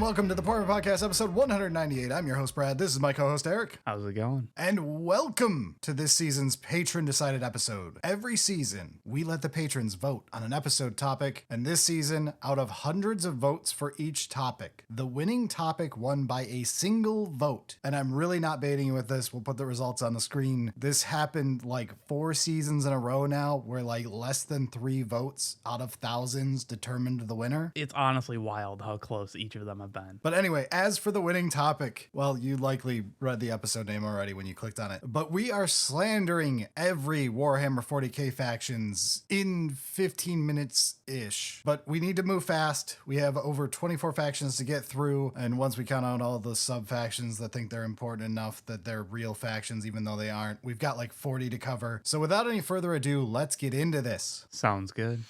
welcome to the Portman Podcast, episode 198. I'm your host, Brad. This is my co-host, Eric. How's it going? And welcome to this season's patron-decided episode. Every season, we let the patrons vote on an episode topic, and this season, out of hundreds of votes for each topic, the winning topic won by a single vote. And I'm really not baiting you with this. We'll put the results on the screen. This happened like 4 seasons in a row now, where like less than 3 votes out of thousands determined the winner. It's honestly wild how close each of them have been. But anyway, as for the winning topic, well, you likely read the episode name already when you clicked on it, but we are slandering every Warhammer 40k factions in 15 minutes-ish. But we need to move fast. We have over 24 factions to get through, and once we count out all the sub-factions that think they're important enough that they're real factions even though they aren't, we've got like 40 to cover. So without any further ado, let's get into this. Sounds good.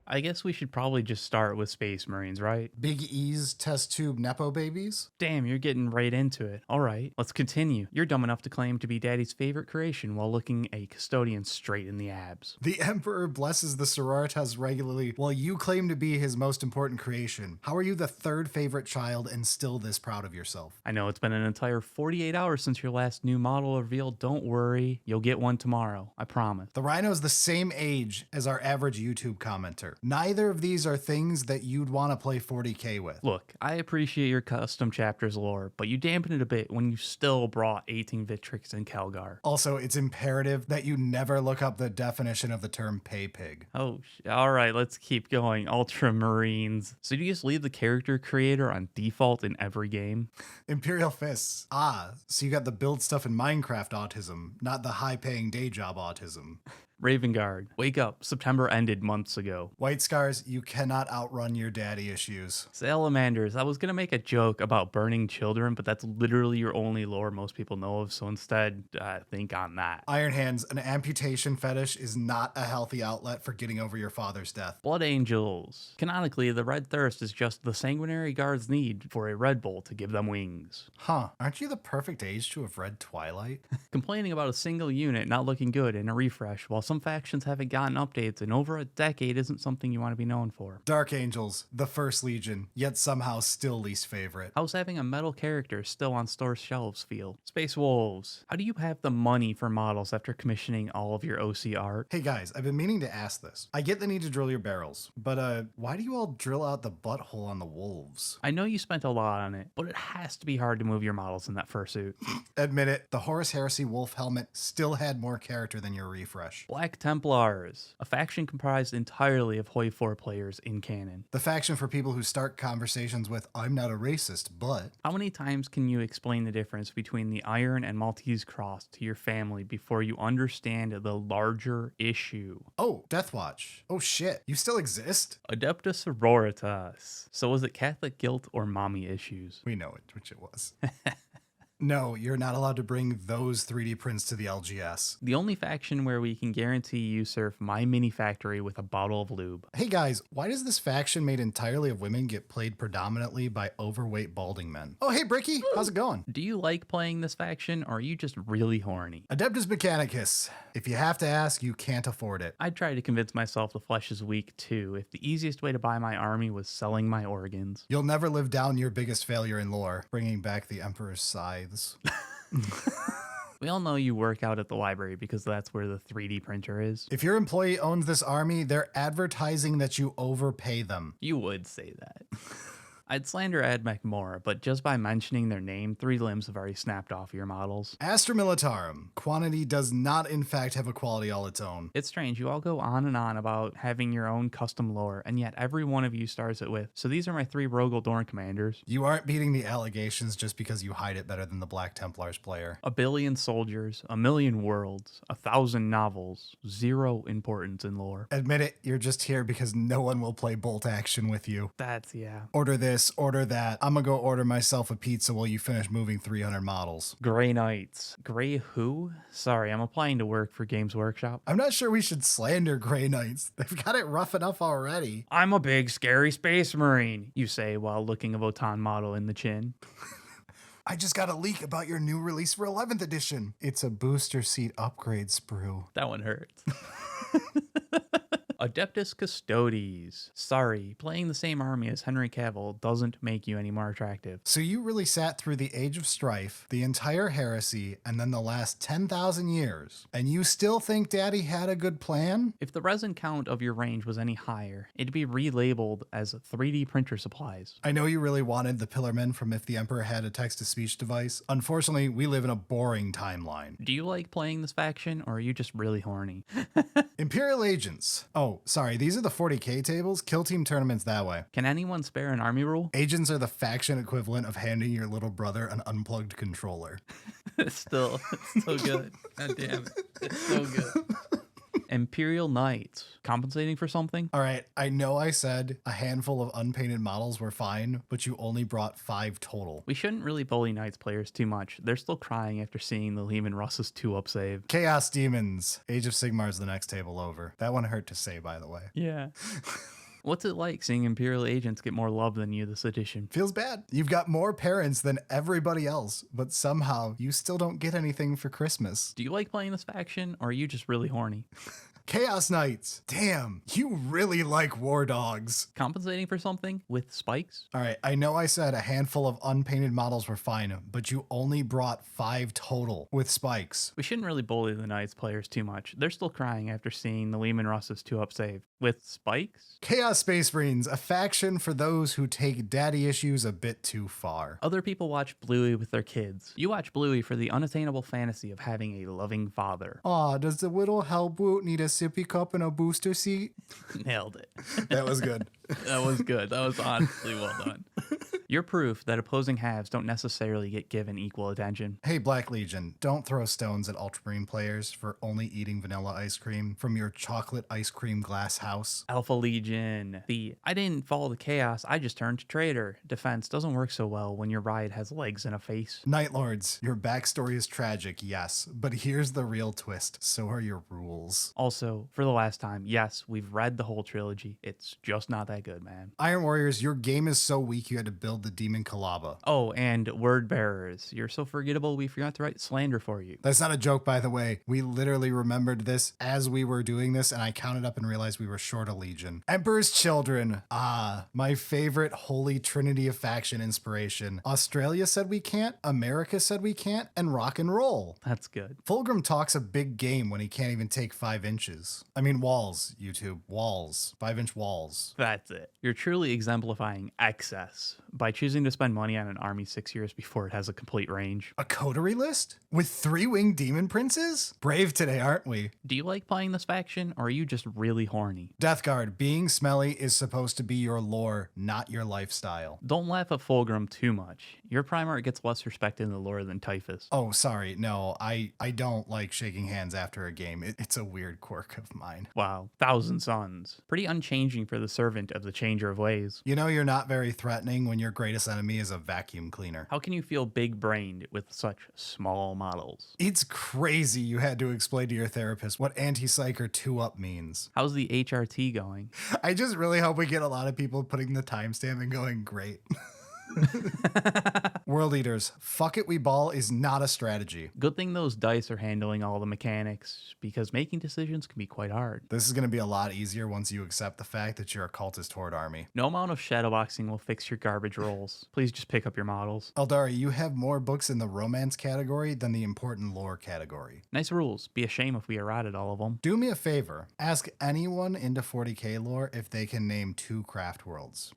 I guess we should probably just start with Space Marines, right? Big E's test tube Nepo babies? Damn, you're getting right into it. All right, let's continue. You're dumb enough to claim to be Daddy's favorite creation while looking a custodian straight in the abs. The Emperor blesses the sororitas regularly while you claim to be his most important creation. How are you the 3rd favorite child and still this proud of yourself? I know it's been an entire 48 hours since your last new model reveal. Don't worry, you'll get one tomorrow. I promise. The Rhino's the same age as our average YouTube commenter. Neither of these are things that you'd want to play 40k with. Look, I appreciate your custom chapters lore, but you dampen it a bit when you still brought 18-bit tricks in Kelgar. Also, it's imperative that you never look up the definition of the term pay pig. Oh, all right, let's keep going. Ultramarines. So do you just leave the character creator on default in every game? Imperial Fists. Ah, so you got the build stuff in Minecraft autism, not the high-paying day job autism. Raven Guard. Wake up. September ended months ago. White Scars, you cannot outrun your daddy issues. Salamanders. I was going to make a joke about burning children, but that's literally your only lore most people know of, so instead, think on that. Iron Hands, an amputation fetish is not a healthy outlet for getting over your father's death. Blood Angels. Canonically, the Red Thirst is just the sanguinary guards need for a Red Bull to give them wings. Huh, aren't you the perfect age to have read Twilight? Complaining about a single unit not looking good in a refresh while some factions haven't gotten updates in over a decade isn't something you want to be known for. Dark Angels, the First Legion, yet somehow still least favorite. How's having a metal character still on store shelves feel? Space Wolves. How do you have the money for models after commissioning all of your OC art? Hey guys, I've been meaning to ask this. I get the need to drill your barrels, but why do you all drill out the butthole on the wolves? I know you spent a lot on it, but it has to be hard to move your models in that fursuit. Admit it, the Horus Heresy wolf helmet still had more character than your refresh. Black Templars, a faction comprised entirely of Hoi 4 players in canon. The faction for people who start conversations with, I'm not a racist, but... How many times can you explain the difference between the Iron and Maltese Cross to your family before you understand the larger issue? Oh, Deathwatch. Oh shit, you still exist? Adepta Sororitas. So was it Catholic guilt or mommy issues? We know it, which it was. No, you're not allowed to bring those 3D prints to the LGS. The only faction where we can guarantee you surf my mini factory with a bottle of lube. Hey guys, why does this faction made entirely of women get played predominantly by overweight balding men? Oh, hey Bricky, how's it going? Do you like playing this faction or are you just really horny? Adeptus Mechanicus. If you have to ask, you can't afford it. I'd try to convince myself the flesh is weak too if the easiest way to buy my army was selling my organs. You'll never live down your biggest failure in lore, bringing back the Emperor's scythes. We all know you work out at the library because that's where the 3D printer is. If your employee owns this army, they're advertising that you overpay them. You would say that. I'd slander AdMech more, but just by mentioning their name, 3 limbs have already snapped off your models. Astra Militarum. Quantity does not in fact have a quality all its own. It's strange, you all go on and on about having your own custom lore, and yet every one of you starts it with, so these are my 3 Rogue Eldorn commanders. You aren't beating the allegations just because you hide it better than the Black Templars player. 1 billion soldiers, 1 million worlds, 1,000 novels, 0 importance in lore. Admit it, you're just here because no one will play bolt action with you. Yeah. Order this, order that. I'm gonna go order myself a pizza while you finish moving 300 models. Grey Knights. Grey who? Sorry, I'm applying to work for Games Workshop. I'm not sure we should slander Grey Knights. They've got it rough enough already. I'm a big scary space marine, you say while looking a Votan model in the chin. I just got a leak about your new release for 11th edition. It's a booster seat upgrade sprue. That one hurts. Adeptus Custodes. Sorry, playing the same army as Henry Cavill doesn't make you any more attractive. So you really sat through the Age of Strife, the entire heresy, and then the last 10,000 years, and you still think Daddy had a good plan? If the resin count of your range was any higher, it'd be relabeled as 3D printer supplies. I know you really wanted the Pillarmen from If the Emperor Had a Text-to-Speech Device. Unfortunately, we live in a boring timeline. Do you like playing this faction, or are you just really horny? Imperial Agents. Oh, sorry, these are the 40k tables. Kill Team tournaments that way. Can anyone spare an army rule? Agents are the faction equivalent of handing your little brother an unplugged controller. It's so good. God damn it. It's so good. Imperial Knights. Compensating for something? All right, I know I said a handful of unpainted models were fine, but you only brought 5 total. We shouldn't really bully Knights players too much. They're still crying after seeing the Lehman Russ's 2-up save. Chaos Demons. Age of Sigmar is the next table over. That one hurt to say, by the way. Yeah. What's it like seeing Imperial agents get more love than you this edition? Feels bad. You've got more parents than everybody else, but somehow you still don't get anything for Christmas. Do you like playing this faction, or are you just really horny? Chaos Knights. Damn, you really like War Dogs. Compensating for something with spikes? All right, I know I said a handful of unpainted models were fine, but you only brought 5 total with spikes. We shouldn't really bully the Knights players too much. They're still crying after seeing the Lehman Russ's 2-up save. With spikes? Chaos Space Marines, a faction for those who take daddy issues a bit too far. Other people watch Bluey with their kids. You watch Bluey for the unattainable fantasy of having a loving father. Aw, does the little Hellboot need a sippy cup and a booster seat? Nailed it. That was good. That was good. That was honestly well done. You're proof that opposing halves don't necessarily get given equal attention. Hey, Black Legion, don't throw stones at Ultramarine players for only eating vanilla ice cream from your chocolate ice cream glass house. Alpha Legion. The I didn't follow the chaos, I just turned to traitor defense doesn't work so well when your ride has legs and a face. Night Lords, your backstory is tragic, yes, but here's the real twist. So are your rules. Also, for the last time, yes, we've read the whole trilogy. It's just not that good, man. Iron Warriors, your game is so weak you had to build the Demon Kalaba. Oh, and Word Bearers. You're so forgettable we forgot to write slander for you. That's not a joke, by the way. We literally remembered this as we were doing this, and I counted up and realized we were short a legion. Emperor's Children. Ah, my favorite holy trinity of faction inspiration. Australia said we can't, America said we can't, and rock and roll. That's good. Fulgrim talks a big game when he can't even take 5 inches. I mean walls, YouTube. Walls. 5-inch walls. That's it. You're truly exemplifying excess by choosing to spend money on an army 6 years before it has a complete range. A coterie list? With 3-winged demon princes? Brave today, aren't we? Do you like playing this faction, or are you just really horny? Death Guard, being smelly is supposed to be your lore, not your lifestyle. Don't laugh at Fulgrim too much. Your Primarch gets less respect in the lore than Typhus. Oh, sorry. No, I don't like shaking hands after a game. It's a weird quirk of mine. Wow. Thousand Suns. Pretty unchanging for the servant of the changer of ways. You know you're not very threatening when your greatest enemy is a vacuum cleaner. How can you feel big-brained with such small models? It's crazy you had to explain to your therapist what anti-psycher 2-up means. How's the HRT going? I just really hope we get a lot of people putting the timestamp and going, great. World Eaters, fuck it we ball is not a strategy. Good thing those dice are handling all the mechanics, because making decisions can be quite hard. This is going to be a lot easier once you accept the fact that you're a cultist horde army. No amount of shadowboxing will fix your garbage rolls. Please just pick up your models. Eldari, you have more books in the romance category than the important lore category. Nice rules. Be a shame if we errated all of them. Do me a favor. Ask anyone into 40k lore if they can name 2 craft worlds.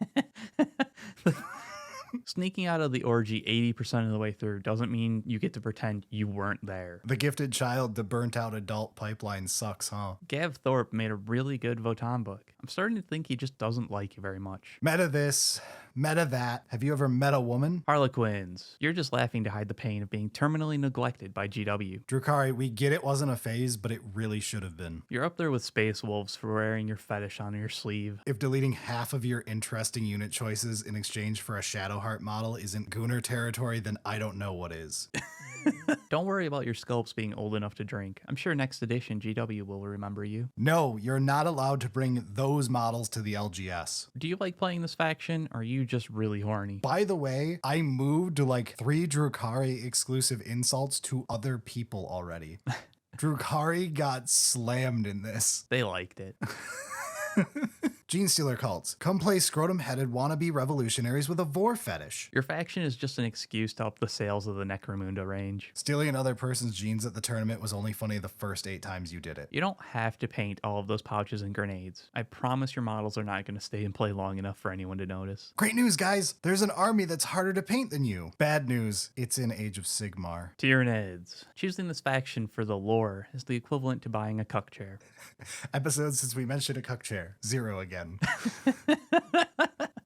Sneaking out of the orgy 80% of the way through doesn't mean you get to pretend you weren't there. The gifted child, the burnt out adult pipeline sucks, huh? Gav Thorpe made a really good Votan book. I'm starting to think he just doesn't like you very much. Meta this, meta that. Have you ever met a woman? Harlequins. You're just laughing to hide the pain of being terminally neglected by GW. Drukari, we get it wasn't a phase, but it really should have been. You're up there with Space Wolves for wearing your fetish on your sleeve. If deleting half of your interesting unit choices in exchange for a Shadowheart model isn't Gooner territory, then I don't know what is. Don't worry about your sculpts being old enough to drink. I'm sure next edition GW will remember you. No, you're not allowed to bring those models to the LGS. Do you like playing this faction, or are you just really horny? By the way, I moved to like 3 Drukari exclusive insults to other people already. Drukari got slammed in this. They liked it. Gene Stealer cults. Come play scrotum-headed wannabe revolutionaries with a vor fetish. Your faction is just an excuse to up the sales of the Necromunda range. Stealing another person's genes at the tournament was only funny the first 8 times you did it. You don't have to paint all of those pouches and grenades. I promise your models are not going to stay in play long enough for anyone to notice. Great news, guys! There's an army that's harder to paint than you. Bad news, it's in Age of Sigmar. Tyranids. Choosing this faction for the lore is the equivalent to buying a cuck chair. Episodes since we mentioned a cuck chair. 0 again.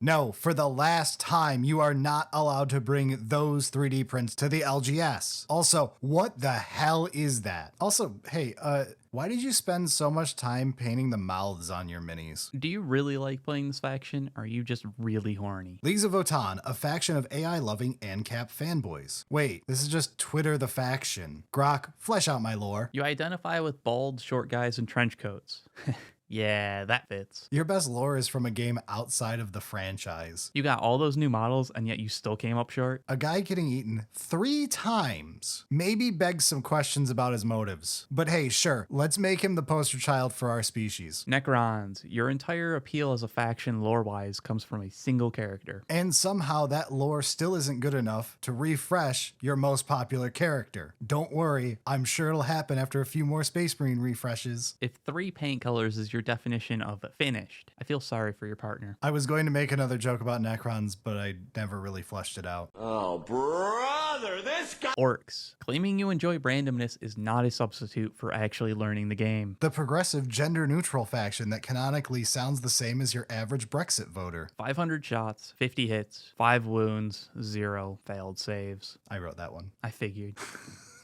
No, for the last time, you are not allowed to bring those 3D prints to the LGS. Also, what the hell is that? Also, hey, why did you spend so much time painting the mouths on your minis? Do you really like playing this faction, or are you just really horny? Leagues of Votan, a faction of AI-loving ANCAP fanboys. Wait, this is just Twitter the faction. Grok, flesh out my lore. You identify with bald, short guys in trench coats. Yeah, that fits. Your best lore is from a game outside of the franchise. You got all those new models, and yet you still came up short? A guy getting eaten 3 times maybe begs some questions about his motives. But hey, sure, let's make him the poster child for our species. Necrons, your entire appeal as a faction lore-wise comes from a single character. And somehow that lore still isn't good enough to refresh your most popular character. Don't worry, I'm sure it'll happen after a few more Space Marine refreshes. If 3 paint colors is your definition of finished, I feel sorry for your partner. I was going to make another joke about Necrons, but I never really fleshed it out. Oh, brother, this guy. Orcs. Claiming you enjoy randomness is not a substitute for actually learning the game. The progressive gender-neutral faction that canonically sounds the same as your average Brexit voter. 500 shots, 50 hits, 5 wounds, 0 failed saves. I wrote that one. I figured.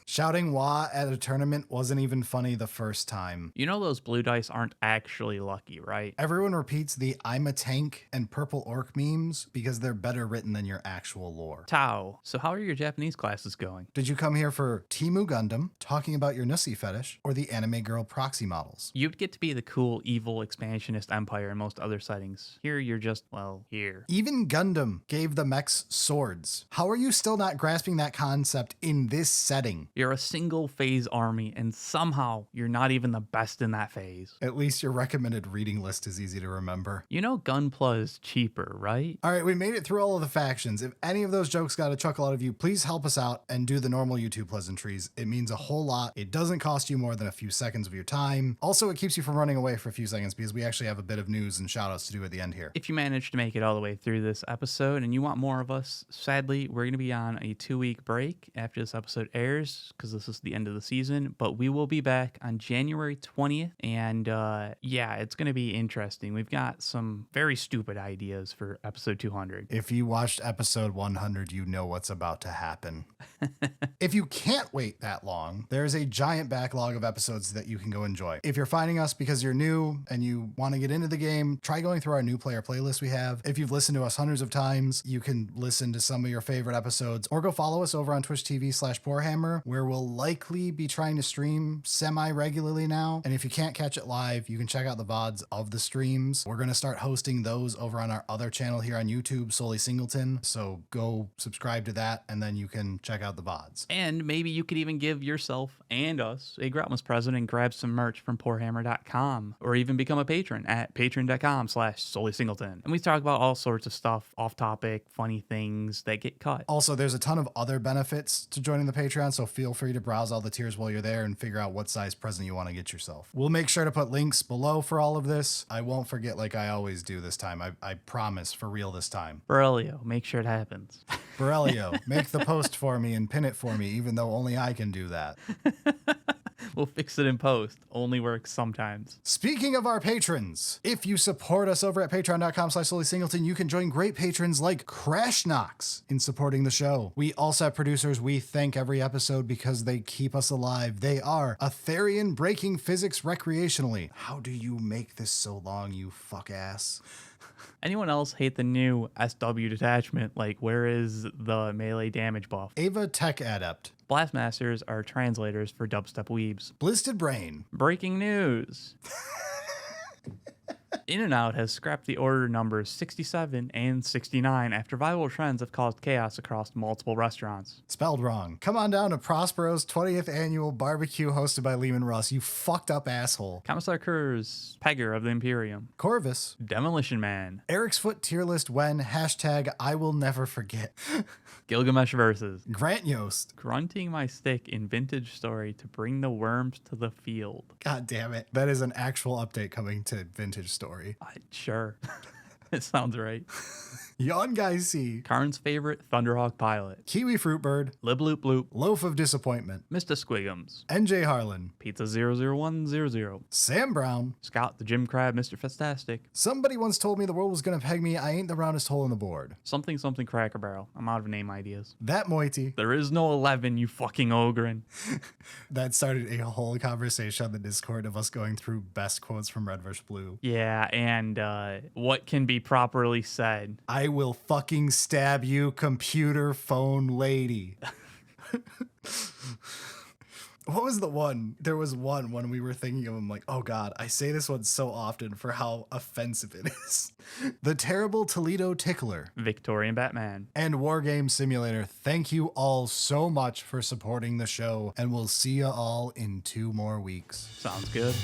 Shouting wah at a tournament wasn't even funny the first time. You know those blue dice aren't actually lucky, right? Everyone repeats the I'm a tank and purple orc memes because they're better written than your actual lore. Tau. So how are your Japanese classes going? Did you come here for Timu Gundam, talking about your Nussie fetish, or the anime girl proxy models? You'd get to be the cool, evil, expansionist empire in most other settings. Here you're just, well, here. Even Gundam gave the mechs swords. How are you still not grasping that concept in this setting? You're a single phase army, and somehow you're not even the best in that phase. At least your recommended reading list is easy to remember. You know Gunpla is cheaper, right? All right, we made it through all of the factions. If any of those jokes got a chuckle out of you, please help us out and do the normal YouTube pleasantries. It means a whole lot. It doesn't cost you more than a few seconds of your time. Also, it keeps you from running away for a few seconds because we actually have a bit of news and shoutouts to do at the end here. If you managed to make it all the way through this episode and you want more of us, sadly, we're going to be on a 2-week break after this episode airs because this is the end of the season, but we will be back on January 20th, and yeah, it's going to be interesting. We've got some very stupid ideas for episode 200. If you watched episode 100, you know what's about to happen. If you can't wait that long, there's a giant backlog of episodes that you can go enjoy. If you're finding us because you're new and you want to get into the game, try going through our new player playlist we have. If you've listened to us hundreds of times, you can listen to some of your favorite episodes, or go follow us over on Twitch TV/Poorhammer, where we'll likely be trying to stream semi-regularly now. And if you can't catch it live, you can check out the VODs of the streams. We're going to start hosting those over on our other channel here on YouTube, Solely Singleton. So go subscribe to that, and then you can check out the VODs. And maybe you could even give yourself and us a Grotmas present and grab some merch from poorhammer.com, or even become a patron at patreon.com/Solely Singleton. And we talk about all sorts of stuff, off topic, funny things that get cut. Also, there's a ton of other benefits to joining the Patreon, so feel free to browse all the tiers while you're there and figure out what size present you want to get yourself. We'll make sure to put links below for all of this. I won't forget like I always do this time. I promise, for real this time. Borrelio, make sure it happens. Borrelio, make the post for me and pin it for me, even though only I can do that. We'll fix it in post. Only works sometimes. Speaking of our patrons, if you support us over at patreon.com/Solely Singleton, you can join great patrons like Crash Knox in supporting the show. We also have producers we thank every episode because they keep us alive. They are Aetherian Breaking Physics Recreationally. How do you make this so long, you fuck ass? Anyone else hate the new SW detachment? Like, where is the melee damage buff? Ava Tech Adept. Blastmasters are translators for dubstep weebs. Blistered Brain. Breaking news. In-N-Out has scrapped the order numbers 67 and 69 after viral trends have caused chaos across multiple restaurants. Spelled wrong. Come on down to Prospero's 20th annual barbecue hosted by Lehman Russ, you fucked up asshole. Commissar Kurz, Pegger of the Imperium, Corvus. Demolition Man, Eric's Foot tier list when, hashtag I will never forget. Gilgamesh Versus, Grant Yost. Grunting my stick in Vintage Story to bring the worms to the field. God damn it. That is an actual update coming to Vintage Story. Sure. It sounds right. Yawn Guy C. Karn's favorite Thunderhawk pilot, Kiwi Fruitbird. Lib Loop Loop, Loaf of Disappointment. Mr. Squiggums, NJ Harlan. Pizza 00100, Sam Brown. Scott the Jim Crab, Mr. Festastic, Somebody once told me the world was gonna peg me. I ain't the roundest hole in the board. something something Cracker Barrel. I'm out of name ideas. That Moiety. There is no 11, you fucking ogrin. That started a whole conversation on the Discord of us going through best quotes from Red vs. Blue. Yeah, and what can be properly said? I will fucking stab you, computer phone lady. What was the one? There was one when we were thinking of him like, oh God, I say this one so often for how offensive it is. The Terrible Toledo Tickler. Victorian Batman. And Wargame Simulator. Thank you all so much for supporting the show, and we'll see you all in 2 more weeks. Sounds good.